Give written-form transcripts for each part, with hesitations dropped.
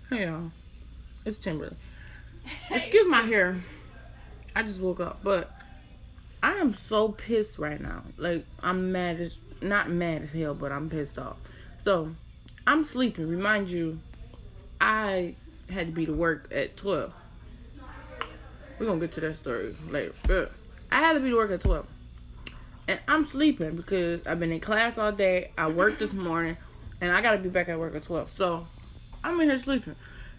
Hey y'all, it's Timberly. Excuse my hair. I just woke up, but I am so pissed right now. Like I'm mad as not mad as hell, but I'm pissed off. So I'm sleeping. Remind you, I had to be to work at 12. We're gonna get to that story later. But I had to be to work at 12. And I'm sleeping because I've been in class all day. I worked this morning, and I gotta be back at work at 12. So I'm in here sleeping.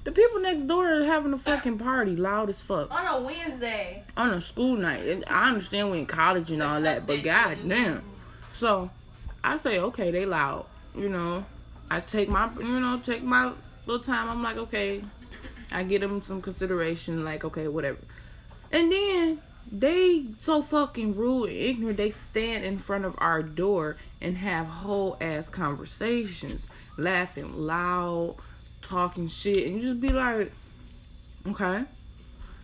The people next door are having a fucking party, loud as fuck. On a Wednesday. On a school night. And I understand we in college and all that, but goddamn. So I say, okay, they loud. I take my little time. I'm like, okay. I give them some consideration, like, okay, whatever. And then they so fucking rude and ignorant. They stand in front of our door and have whole ass conversations, laughing loud, talking shit, and you just be like, okay.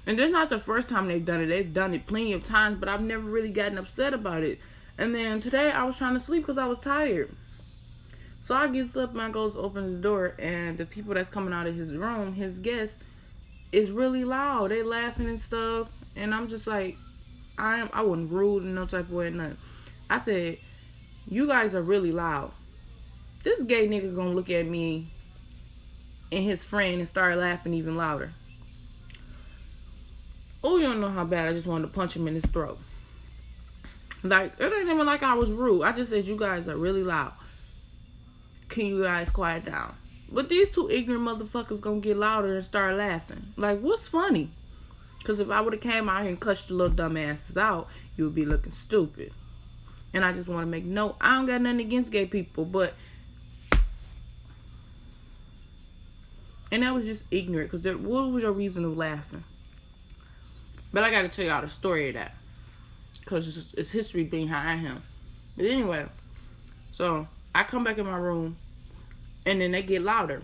And that's not the first time they've done it. They've done it plenty of times, but I've never really gotten upset about it. And then today I was trying to sleep because I was tired. So I gets up and I goes open the door, and the people that's coming out of his room, his guests, is really loud. They laughing and stuff, and I'm just like, I wasn't rude in no type of way, nothing. I said, you guys are really loud. This gay nigga gonna look at me and his friend and start laughing even louder. Oh, you don't know how bad I just wanted to punch him in his throat. Like, it ain't even like I was rude. I just said, you guys are really loud. Can you guys quiet down? But these two ignorant motherfuckers gonna get louder and start laughing. Like, what's funny? Because if I would have came out here and cussed your little dumb asses out, you would be looking stupid. And I just want to make note, I don't got nothing against gay people, but... And that was just ignorant, because what was your reason of laughing? But I got to tell y'all the story of that. Because it's history behind him. But anyway, so I come back in my room, and then they get louder.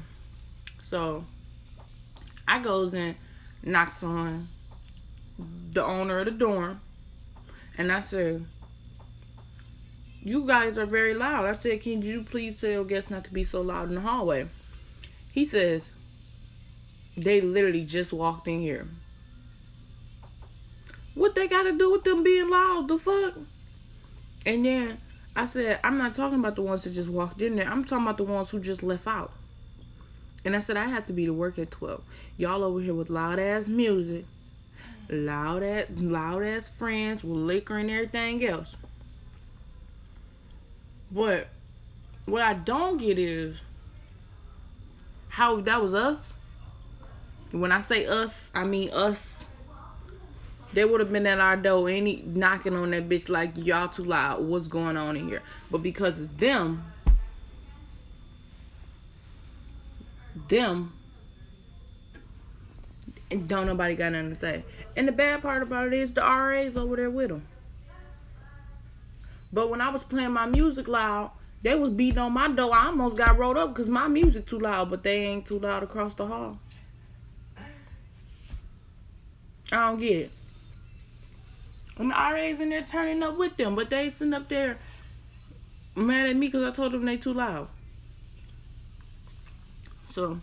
So I goes in, knocks on the owner of the dorm, and I said, you guys are very loud. I said, can you please tell guests not to be so loud in the hallway? He says, they literally just walked in here. What they got to do with them being loud? The fuck? And then I said, I'm not talking about the ones that just walked in there. I'm talking about the ones who just left out. And I said, I have to be to work at 12. Y'all over here with loud ass music, loud ass friends with liquor and everything else. But what I don't get is how that was us. When I say us, I mean us. They would have been at our door, knocking on that bitch like, y'all too loud. What's going on in here? But because it's them, and don't nobody got nothing to say. And the bad part about it is the RAs over there with them. But when I was playing my music loud, they was beating on my door. I almost got rolled up because my music too loud, but they ain't too loud across the hall. I don't get it. And the RA's in there turning up with them, but they sitting up there mad at me because I told them they too loud. So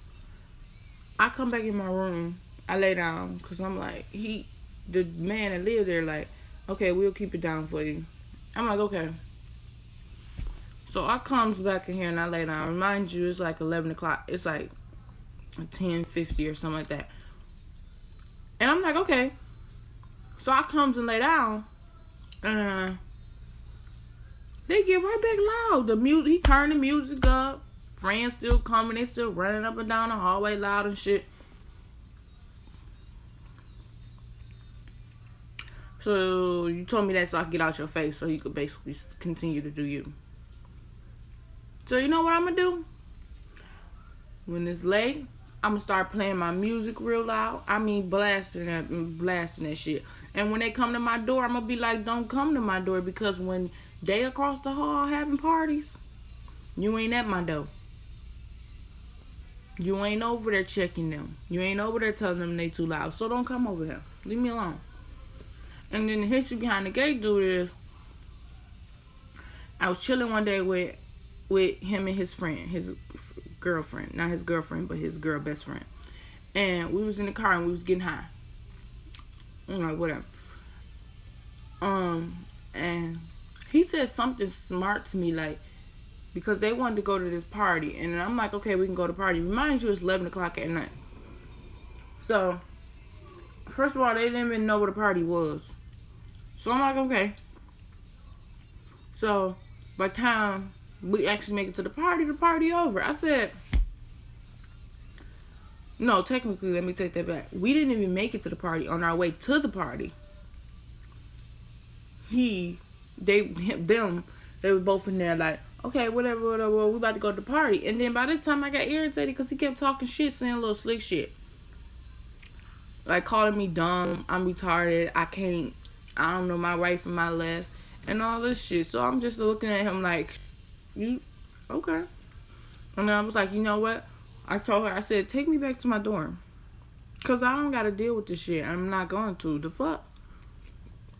I come back in my room. I lay down because I'm like, the man that lived there, like, okay, we'll keep it down for you. I'm like, okay. So I comes back in here and I lay down. Mind you, it's like 11 o'clock. It's like 10:50 or something like that. And I'm like, okay. So I comes and lay down. And they get right back loud. The music, he turned the music up. Friends still coming. They still running up and down the hallway loud and shit. So you told me that so I could get out your face so you could basically continue to do you. So you know what I'm going to do? When it's late, I'm going to start playing my music real loud. I mean blasting that shit. And when they come to my door, I'm going to be like, don't come to my door, because when they across the hall having parties, you ain't at my door. You ain't over there checking them. You ain't over there telling them they too loud. So don't come over here. Leave me alone. And then the history behind the gay dude is, I was chilling one day with him and his friend, his girlfriend. Not his girlfriend, but his girl best friend. And we was in the car and we was getting high. Whatever. And he said something smart to me, like, because they wanted to go to this party. And I'm like, okay, we can go to the party. Remind you, it's 11 o'clock at night. So, first of all, they didn't even know what a party was. So I'm like, okay. So, by the time we actually make it to the party over. I said, no, technically, let me take that back. We didn't even make it to the party. On our way to the party, they were both in there like, okay, whatever, we about to go to the party. And then by this time, I got irritated because he kept talking shit, saying little slick shit. Like, calling me dumb, I'm retarded, I don't know my right from my left, and all this shit. So I'm just looking at him like, you, okay. And then I was like, you know what? I told her, I said, take me back to my dorm. Because I don't got to deal with this shit. I'm not going to. The fuck?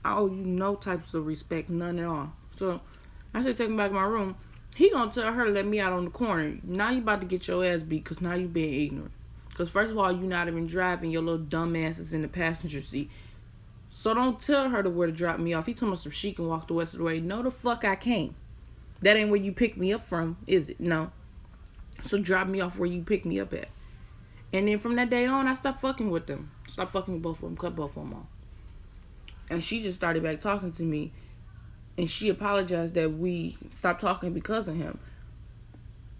I owe you no types of respect, none at all. So I said, take me back to my room. He gonna tell her to let me out on the corner. Now you about to get your ass beat because now you being ignorant. Because first of all, you not even driving. Your little dumb ass is in the passenger seat. So don't tell her to where to drop me off. He told me some she can walk the rest of the way. No, the fuck I can't. That ain't where you pick me up from, is it? No. So drop me off where you pick me up at. And then from that day on, I stopped fucking with them. Stopped fucking with both of them. Cut both of them off. And she just started back talking to me. And she apologized that we stopped talking because of him.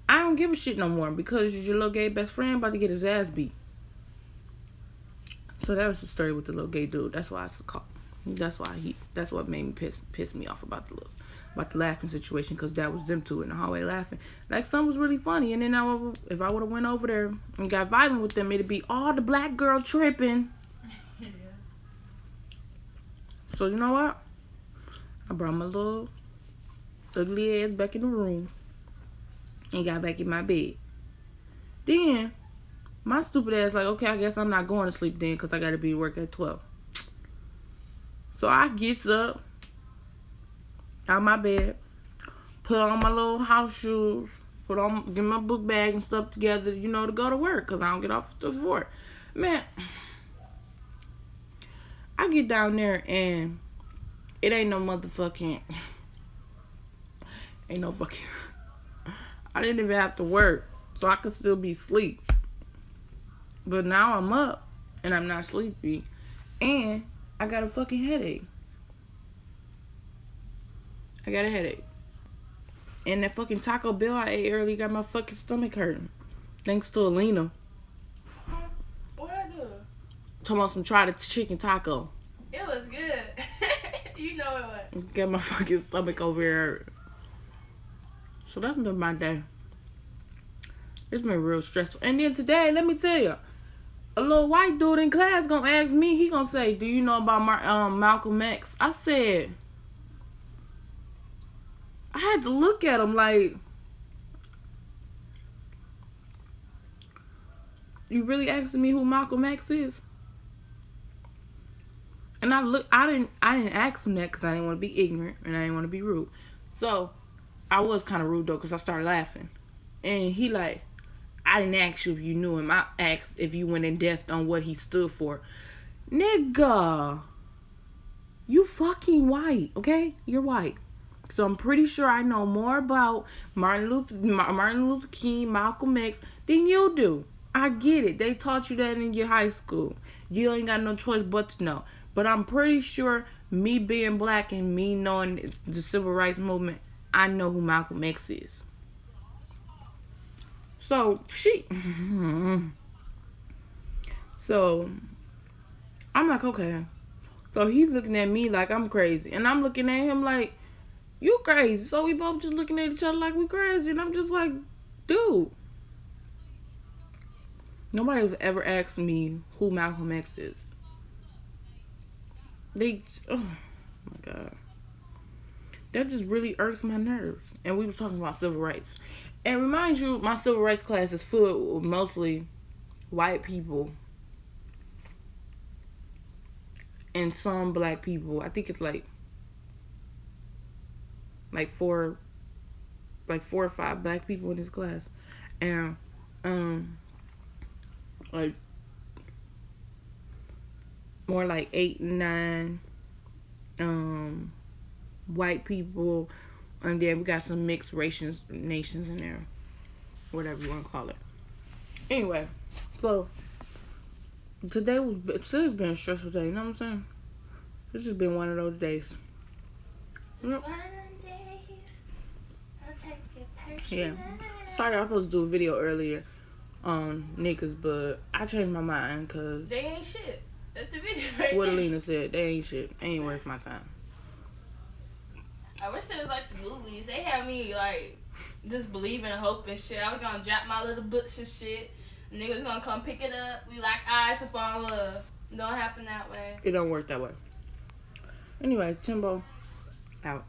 I don't give a shit no more because your little gay best friend about to get his ass beat. So that was the story with the little gay dude. That's why it's called. That's what made me piss me off about the laughing situation, because that was them two in the hallway laughing like something was really funny. And then if I would have went over there and got violent with them, it'd be all the black girl tripping. Yeah. So you know what? I brought my little ugly ass back in the room and got back in my bed. Then my stupid ass like, okay, I guess I'm not going to sleep then because I got to be at work at 12. So I gets up out my bed, put on my little house shoes, get my book bag and stuff together, to go to work because I don't get off the 4. Man, I get down there and it ain't no motherfucking, I didn't even have to work, so I could still be asleep. But now I'm up and I'm not sleepy and I got a fucking headache. I got a headache. And that fucking Taco Bell I ate earlier got my fucking stomach hurting. Thanks to Alina. What I do? Talking about some try the chicken taco. It was good. You know it was. Got my fucking stomach over here. So that's been my day. It's been real stressful. And then today, let me tell you, a little white dude in class gonna ask me, he gonna say, do you know about Malcolm X? I said, I had to look at him like, you really asking me who Malcolm X is? And I didn't ask him that because I didn't want to be ignorant and I didn't want to be rude. So I was kind of rude though because I started laughing. And he like, I didn't ask you if you knew him. I asked if you went in depth on what he stood for. Nigga, you fucking white, okay? You're white. So I'm pretty sure I know more about Martin Luther King, Malcolm X than you do. I get it. They taught you that in your high school. You ain't got no choice but to know. But I'm pretty sure me being black and me knowing the civil rights movement, I know who Malcolm X is. So so I'm like, okay. So he's looking at me like I'm crazy. And I'm looking at him like, you crazy. So we both just looking at each other like we crazy. And I'm just like, dude. Nobody has ever asked me who Malcolm X is. Oh my God. That just really irks my nerves. And we was talking about civil rights. And remind you, my civil rights class is full with mostly white people and some black people. I think it's like 4 or 5 black people in this class. And like more like 8, 9 white people, and then we got some mixed nations in there, whatever you want to call it. Anyway, so today's been a stressful day. You know what I'm saying? This has been one of those days. One of them days, I'll take it Yeah. personal. Sorry, I was supposed to do a video earlier on niggas, but I changed my mind because They ain't shit. That's the video right what there. Alina said, they ain't shit. They ain't worth my time. I wish it was like the movies. They had me like just believing and hoping shit. I was gonna drop my little books and shit. Niggas gonna come pick it up. We like eyes to fall in love. Don't happen that way. It don't work that way. Anyway, Timbo out.